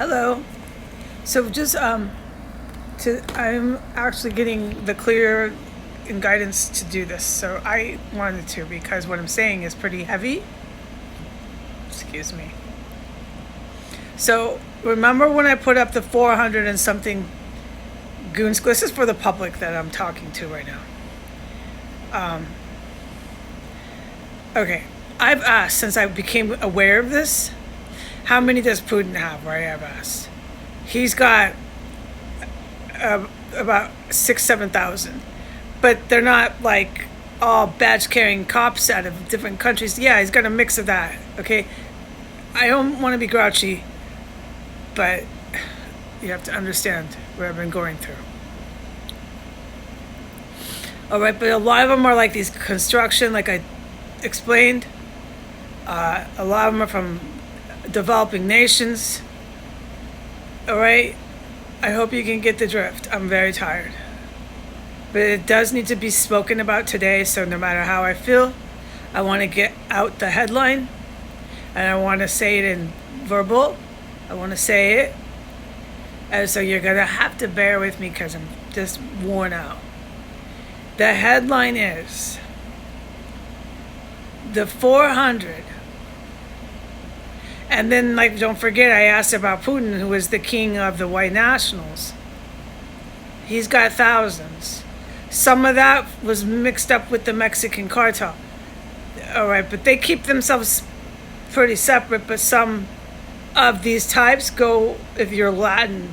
Hello. So just I'm actually getting the clear and guidance to do this. So I wanted to because what I'm saying is pretty heavy. Excuse me. So remember when I put up the 400 and something Goon Squad? This is for the public that I'm talking to right now. Okay. I've asked since I became aware of this, how many does Putin have? Right? I've asked. He's got about 7,000, but they're not like all badge-carrying cops out of different countries. Yeah, he's got a mix of that. Okay, I don't want to be grouchy, but you have to understand what I've been going through. All right, but a lot of them are like these construction, like I explained. A lot of them are from developing nations. All right, I hope you can get the drift. I'm very tired, but it does need to be spoken about today. So no matter how I feel, I want to get out the headline, and I want to say it in verbal. I want to say it, and so you're gonna have to bear with me because I'm just worn out. The headline is the 400. And then, like, don't forget, I asked about Putin, who is the king of the white nationals. He's got thousands. Some of that was mixed up with the Mexican cartel. All right, but they keep themselves pretty separate. But some of these types go, if you're Latin,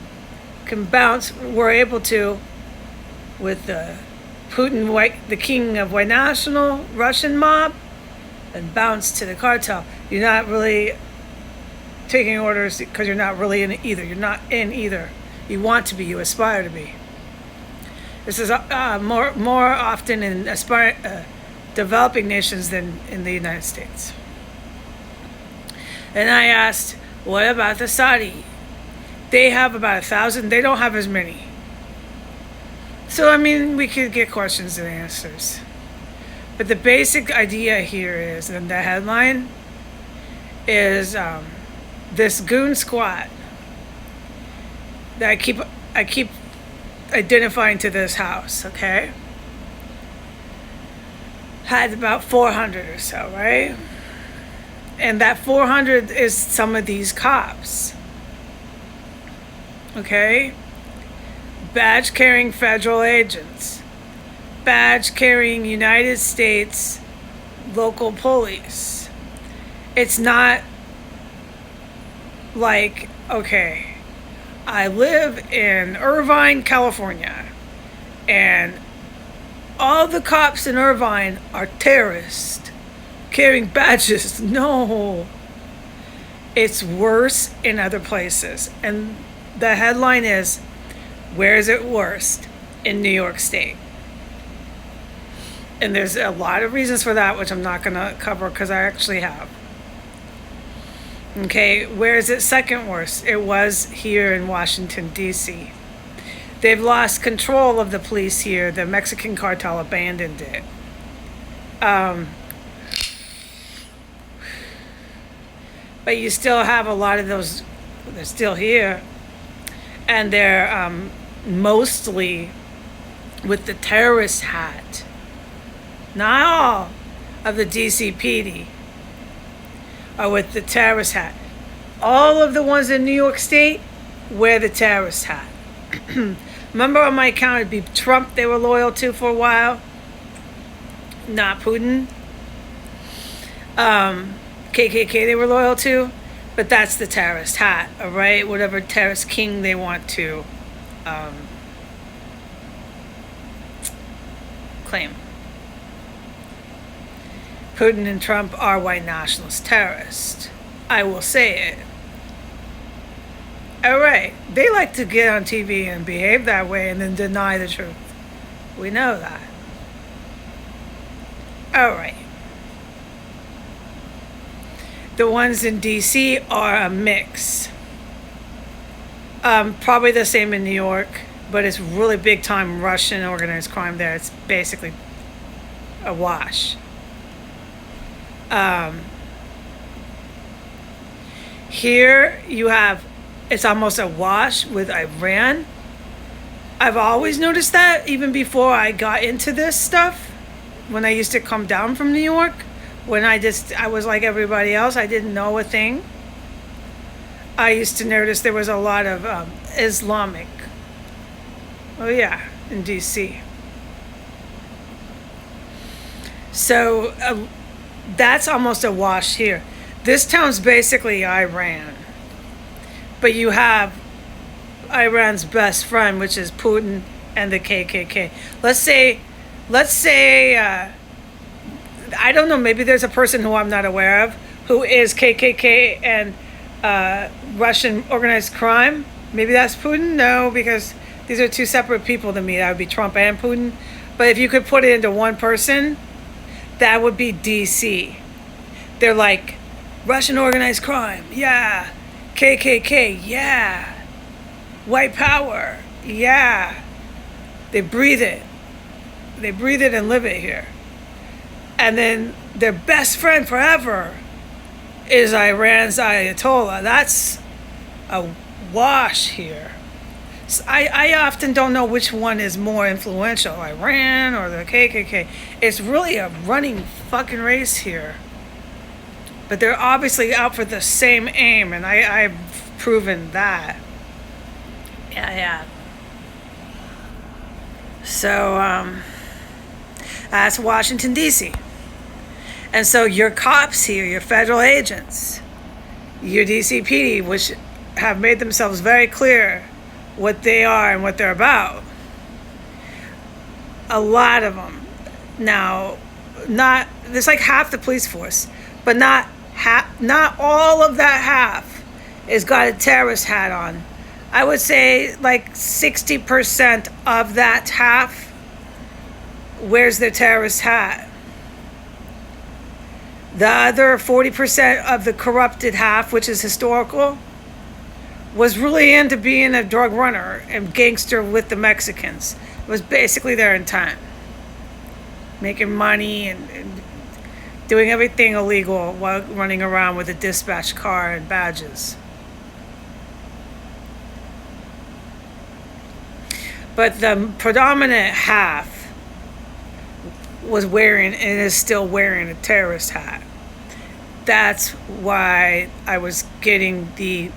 can bounce. We're able to with the Putin, the king of white national Russian mob, and bounce to the cartel. You're not really taking orders because you're not really in either. You're not in either. You want to be. You aspire to be. This is more often in developing nations than in the United States. And I asked, what about the Saudi? They have about 1,000. They don't have as many. So I mean, we could get questions and answers. But the basic idea here is, and the headline is. This Goon Squad that I keep identifying to this house, okay, had about 400 or so, right? And that 400 is some of these cops, okay? Badge-carrying federal agents, badge-carrying United States local police. It's not like, okay, I live in Irvine, California, and all the cops in Irvine are terrorists carrying badges. No, it's worse in other places. And the headline is, where is it worst? In New York State. And there's a lot of reasons for that, which I'm not going to cover because I actually have. Okay, where is it second worst? It was here in Washington, D.C. They've lost control of the police here. The Mexican cartel abandoned it. But you still have a lot of those. They're still here. And they're mostly with the terrorist hat. Not all of the DCPD. Are with the terrorist hat. All of the ones in New York State wear the terrorist hat. Remember on my account it'd be Trump they were loyal to for a while? Not Putin. KKK they were loyal to? But that's the terrorist hat, all right? Whatever terrorist king they want to claim. Putin and Trump are white nationalist terrorists. I will say it. All right. They like to get on TV and behave that way and then deny the truth. We know that. All right. The ones in D.C. are a mix. Probably the same in New York, but it's really big time Russian organized crime there. It's basically a wash. Here you have it's almost a wash with Iran. I've always noticed that even before I got into this stuff. When I used to come down from New York, when I was like everybody else, I didn't know a thing. I used to notice there was a lot of Islamic. Oh yeah, in DC. So that's almost a wash here. This town's basically Iran. But you have Iran's best friend, which is Putin and the KKK. Let's say, I don't know, maybe there's a person who I'm not aware of who is KKK and Russian organized crime. Maybe that's Putin? No, because these are two separate people to me. That would be Trump and Putin. But if you could put it into one person, that would be DC. They're like, Russian organized crime, yeah. KKK, yeah. White power, yeah. They breathe it. They breathe it and live it here. And then their best friend forever is Iran's Ayatollah. That's a wash here. So I often don't know which one is more influential, Iran or the KKK. It's really a running fucking race here. But they're obviously out for the same aim, and I've proven that. Yeah. So, that's Washington, D.C. And so your cops here, your federal agents, your DCPD, which have made themselves very clear what they are and what they're about. A lot of them. Now, there's like half the police force, but not all of that half has got a terrorist hat on. I would say like 60% of that half wears their terrorist hat. The other 40% of the corrupted half, which is historical, was really into being a drug runner and gangster with the Mexicans. It was basically their intent. Making money and doing everything illegal while running around with a dispatch car and badges. But the predominant half was wearing and is still wearing a terrorist hat. That's why I was getting the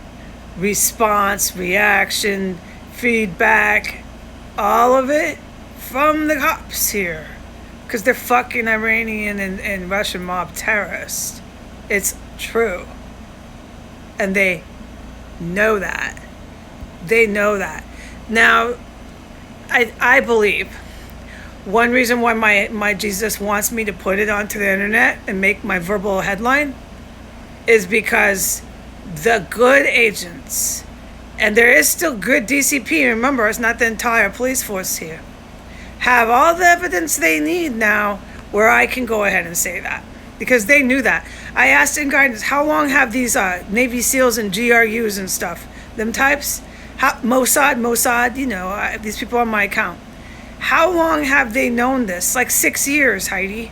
response, reaction, feedback, all of it from the cops here. Because they're fucking Iranian and Russian mob terrorists. It's true. And they know that. They know that. Now, I believe one reason why my Jesus wants me to put it onto the internet and make my verbal headline is because the good agents, and there is still good DCP, remember, it's not the entire police force here, have all the evidence they need now where I can go ahead and say that. Because they knew that. I asked in guidance, how long have these Navy SEALs and GRUs and stuff, them types, Mossad, you know, these people on my account, how long have they known this? Like 6 years, Heidi.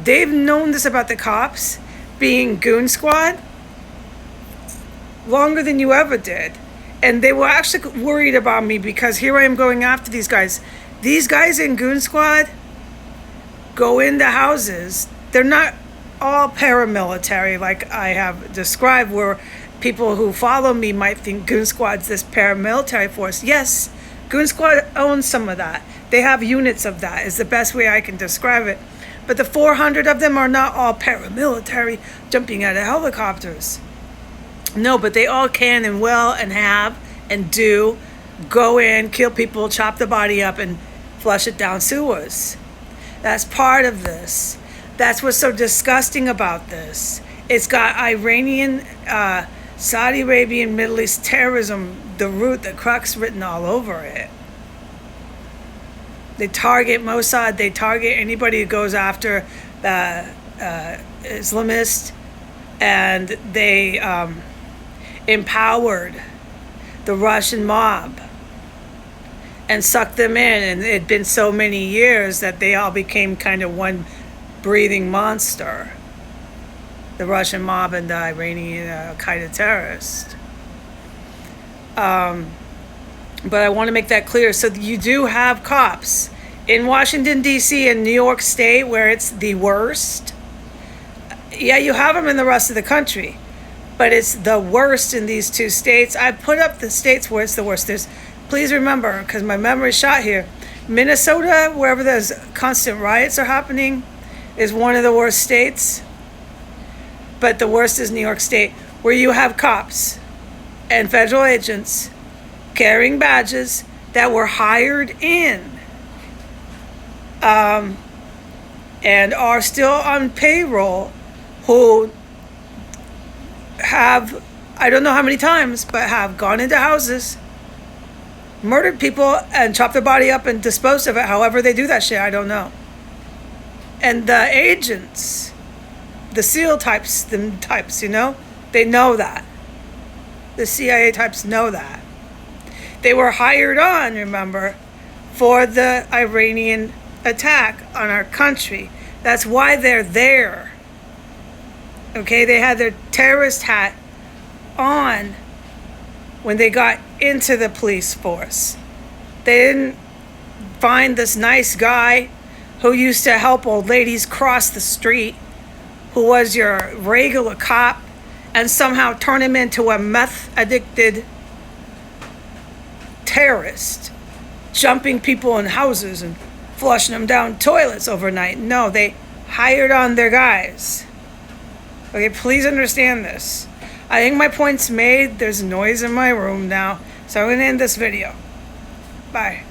They've known this about the cops being Goon Squad longer than you ever did. And they were actually worried about me because here I am going after these guys. These guys in Goon Squad go into houses. They're not all paramilitary like I have described, where people who follow me might think Goon Squad's this paramilitary force. Yes, Goon Squad owns some of that. They have units of that, is the best way I can describe it. But the 400 of them are not all paramilitary jumping out of helicopters. No, but they all can and will and have and do go in, kill people, chop the body up, and flush it down sewers. That's part of this. That's what's so disgusting about this. It's got Iranian, Saudi Arabian, Middle East terrorism, the root, the crux written all over it. They target Mossad, they target anybody who goes after Islamists, and they empowered the Russian mob and sucked them in, and it had been so many years that they all became kind of one breathing monster, the Russian mob and the Iranian Al-Qaeda terrorists. But I want to make that clear. So you do have cops in Washington, D.C. and New York State where it's the worst. Yeah, you have them in the rest of the country, but it's the worst in these two states. I put up the states where it's the worst. Please remember, because my memory's shot here, Minnesota, wherever there's constant riots are happening, is one of the worst states. But the worst is New York State, where you have cops and federal agents carrying badges that were hired in and are still on payroll, who have, I don't know how many times, but have gone into houses, murdered people, and chopped their body up and disposed of it. However they do that shit, I don't know. And the agents, the SEAL types, you know, they know that. The CIA types know that. They were hired on, remember, for the Iranian attack on our country. That's why they're there. Okay, they had their terrorist hat on when they got into the police force. They didn't find this nice guy who used to help old ladies cross the street, who was your regular cop, and somehow turn him into a meth-addicted terrorist, jumping people in houses and flushing them down toilets overnight. No, they hired on their guys. Okay, please understand this. I think my point's made. There's noise in my room now, so I'm going to end this video. Bye.